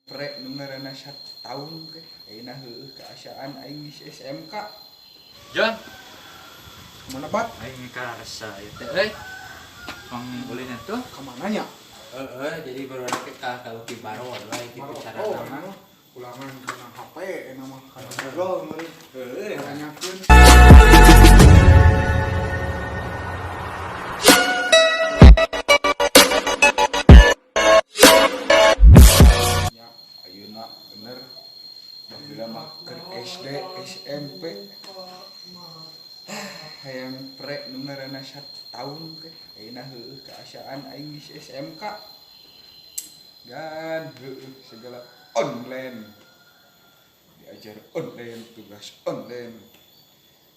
Prek nu ngaranna 1 tahun teh ayeuna heueuh keasaan aing geus SMK. Jon, Mana bat? aing karasa ieu teh euy. Pang ulin atuh. Ka mana nya? Jadi baru ada ka Lucky Baron lah kitu cara nama. Ulangan kana HP eta mah kana Google meureun. Nanyakeun. Ya, ayeuna bener baheula mah keur SD, SMP. Hayang prek nu ngaranna 1 tahun teh ayeuna heueuh keasaan aing geus SMK. Dan heueuh segala online. Diajar online, tugas online.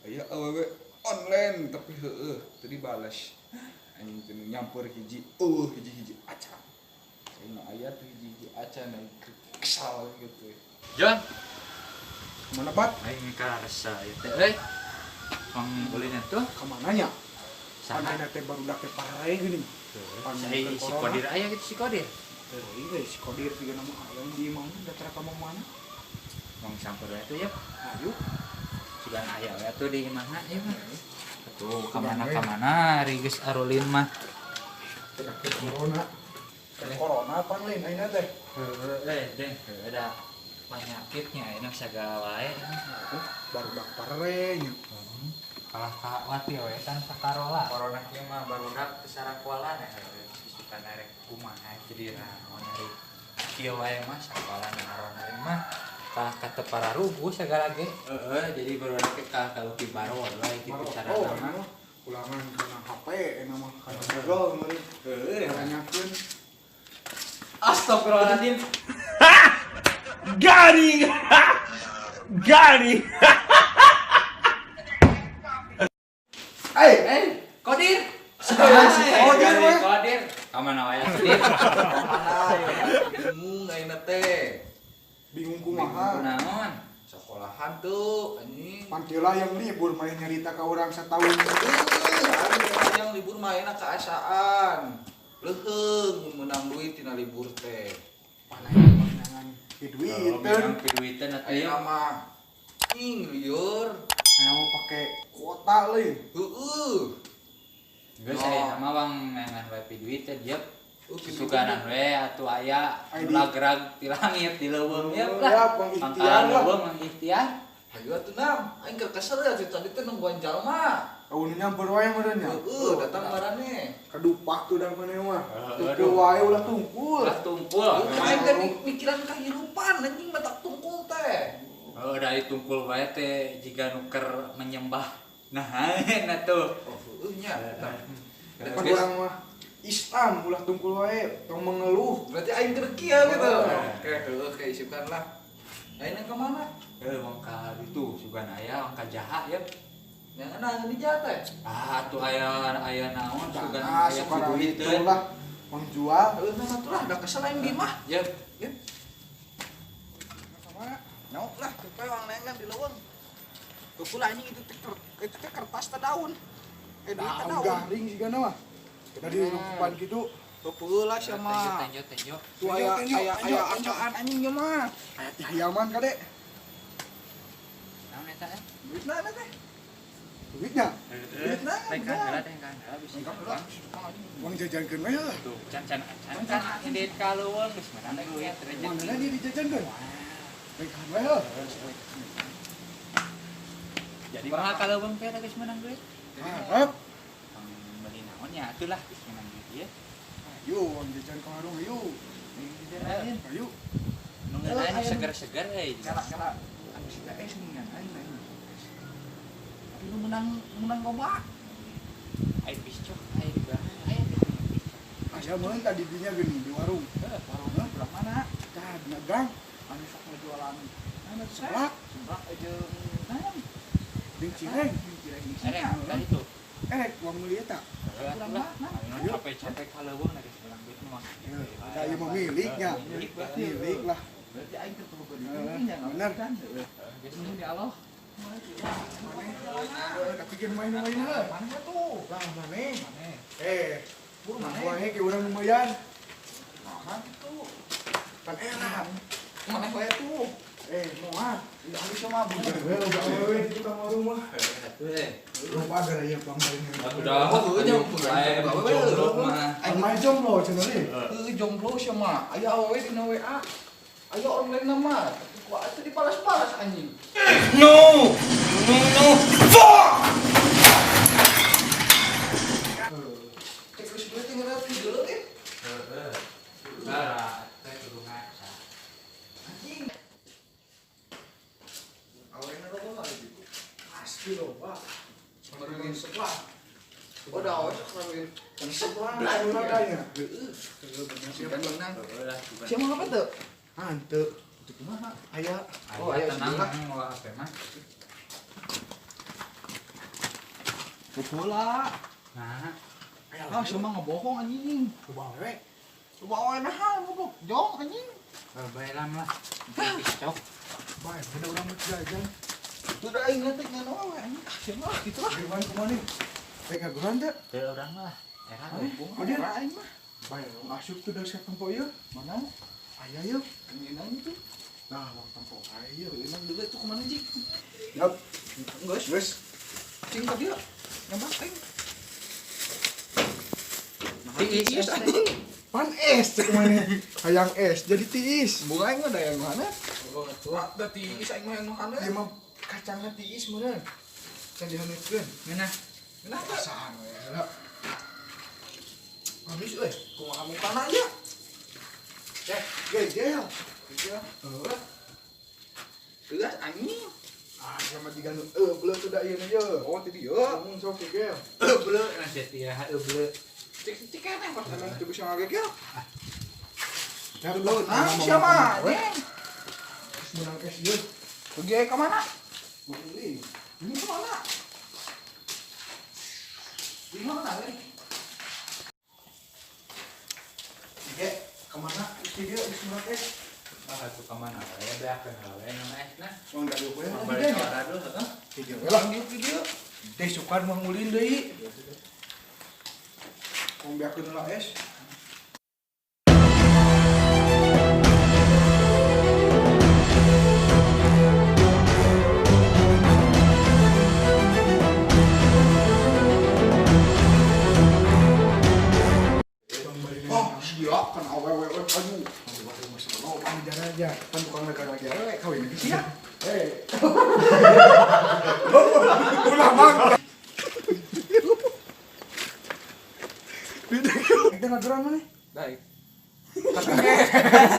Aya awewe online tapi heueuh teu dibales. Anjing teu nyamper hiji hiji acan. Ayeuna aya teh hiji acan aing kesal gitu. Jon, Mana bat? aing karasa ieu teh euy. Pang ulin atuh. Ka mana nya? Saha? Pandai teh barudak teh parahai geuning. Si Kodir aya gitu si Kodir. Iya, si Kodir tiga nama ayam di mana? Datra kamu mana? Mong samper we atuh ya. Ayo, Sugan aya we atuh di mana ieu mah. Atuh ka mana ari geus arulin mah. tidak ke corona. Corona apa lain ayeuna teh? Deh, ada penyakitnya enak sagala wae. Barudak parahai nya. Kalah kawati we kan sakarola. Corona kieu mah barudak teu sarakualan suka narek kumaha jadi naon ari kieu wae mah sakalan arona mah kalah ka teu pararugu sagala ge. Jadi barudak ka Lucky Baron lah kitu cara nama. Ulangan kana HP eta mah kana Google meureun. Nanyakeun. Astagfirullahaladzim. Garing! Garing! Kodir. Kodir. Kamana wae Kodir? Bingung ayeuna teh. Bingung kumaha? Naon? Sekolahan tuh anjing. Pantilah yang libur main nyarita ka urang satahun. Yang libur mainna keasaan. Leuheung meunang duit tina libur teh. Panangan duit Piduiteun atuh Ayeuna ya. mah liur. mau pakai kuota leuy. Heueuh. Geus aya mah bang nengan wae piduiteun dia. Suganan we atuh aya lagrag ti langit di leuweung ya Ya, lah. pengikhtiar lah. Leuweung mengikhtiar. Hayu atuh nam, aing keur kesel ya tadi teh nungguan jalma. Aun nyamper wae meureun nya. Heueuh, datang barane. Kadupak tuh dang mana mah. Teu wae ulah tungkul. Ulah tumpul. Aing teh mikiran kehidupan anjing matak tungkul teh. Dari tungkul wae teh jiga nuker menyembah. Nah, enak tuh. Oh, heueuh nya. Kan urang mah Islam ulah tungkul wae, tong mengeluh. Berarti aing keur kieu gitu. Oke, heueuh keisipkan lah. Ayeuna ka mana? Mangka itu sugan aya mangka jaha ya. Yang enak di jatah. Tuh aya naon sugan Nah, aya sekarang itu piduiteun. lah menjual. Heueuh mah atuh lah, da kesel aing di mah. Ya, Sama nyauk lah, teu wang nengan di leuweung. Tukul anjing itu teh kertas teh daun. Duit teh Daun daun. garing sih kana mah. Dari nukupan gitu. Tukul lah sia mah. tenjo. Tuh aya akaan anjing nya mah. Aya teh hayaman kade. Naon eta? Duitna na teh. Duitnya Duitna. Tengkan bisa. uang jajankeun we heuh. Tuh, can kan ini ka leuweung geus mana ada duit Mana dia dijajankeun? Tengkan we heuh. Jadi mahal ka leuweung teh geus menang duit. Harap. Beli naon nya atuh lah geus menang duit ieu. Ayo uang jajan ka warung ayo. Ayo. Nu ngaran seger-seger euy. Kala-kala anu sida ning aing lain. Tapi lu menang loba. Ai piscok, ai juga. Aya meureun tadi dinya geuning di warung. Warungna belah mana? Tah dina gang Anu sok ngajualan. Anu seblak Sebrak jeung naon? jeung cireng. Cireng di Erek sana. tadi tuh. Uang meuli eta. Capek-capek ka leuweung geus menang duit mah. Da ieu mah miliknya. Milik Milik lah. Berarti aing teh perlu dibimbingnya Bener. kan. Geus di Allah. Tapi kan main-main heuh. Mana tuh? Lah mane? Mana? Wae ke urang lumayan. Nah, tuh. Kan enak. Mana wae tuh. Moal. Udah habis mah budak. Udah awewe di tukang warung mah. Lupa gara ya Bang Barin. Udah. Oh, nya Jomblo mah. Aing mah jomblo cenah deui. Jomblo sih mah. Aya awewe dina WA. Ayo online nama. Ku atuh dibalas-balas anjing. No! No, no! Fuck! Cek geus duit tinggal video ge. Heeh. Bara teh kudu ngaca. Anjing. Awewe na loba gitu. Pasti loba. Kemarin sekolah. Udah awewe kemarin. Sebelah adanya. Siapa menang? Udah. Siapa apa tuh? Hanteu. Itu kumaha? Aya Oh, aya tenang sebelah. mau HP mah. Bola. Nah, Ah, siapa ngebohong anjing? coba we. Coba awewe nah goblok. Jong anjing. baelam lah. Cok. Bae, udah urang jajan. Udah aing nanti nyawa awewe anjing. Siapa gitu lah. Gimana kemana? Kaguran teh. Teu urang lah. Era Oh, dia aing mah. Bae, masuk tuh dari tempo ieu. Mana? Aya yeuh. Keinginan itu. Nah, waktu tempo aya. Keinginan dulu itu kemana sih? Yap. Guys, cing tadi ya. Nembak aing. Tiis anjing. Pan es cek mana? Hayang es jadi tiis. Bunga aing ada yang mana? Oh, ada tiis aing mah yang mana? Ieu mah kacangna tiis meureun. Can dihaneutkeun. Mina. Kenapa? Asahan we. Lah. Habis euy. Kumaha mukana nya? Cek, gegel. Iya. Geus anjing. Ah, sama diganu beuleuh teh da ieu na yeuh. Oh, tadi yo. Sok gegel. Bleu nasi tia bleu. Cik keneh pas emang teu bisa ngagegel. Ya Ah, siapa? Anjing. Menang es yeuh. Pergi ke mana? Beli. Ini ke mana? Di mana nih? Ge, kemana? Ge, geus menang es. Ah, itu ke mana? Ya beakeun we nama esna. Mau enggak dieu we. Balik ke radio heeh. Video Lah video. Teh sukan mah ngulin deui. Mau biakeun lah es. Oh, siap kan awewe aduh. Oh, penjara aja. Kan bukan mereka lagi awewe kawin lagi sih. Hei. Ulah bang. Kita ngageran mana? Baik.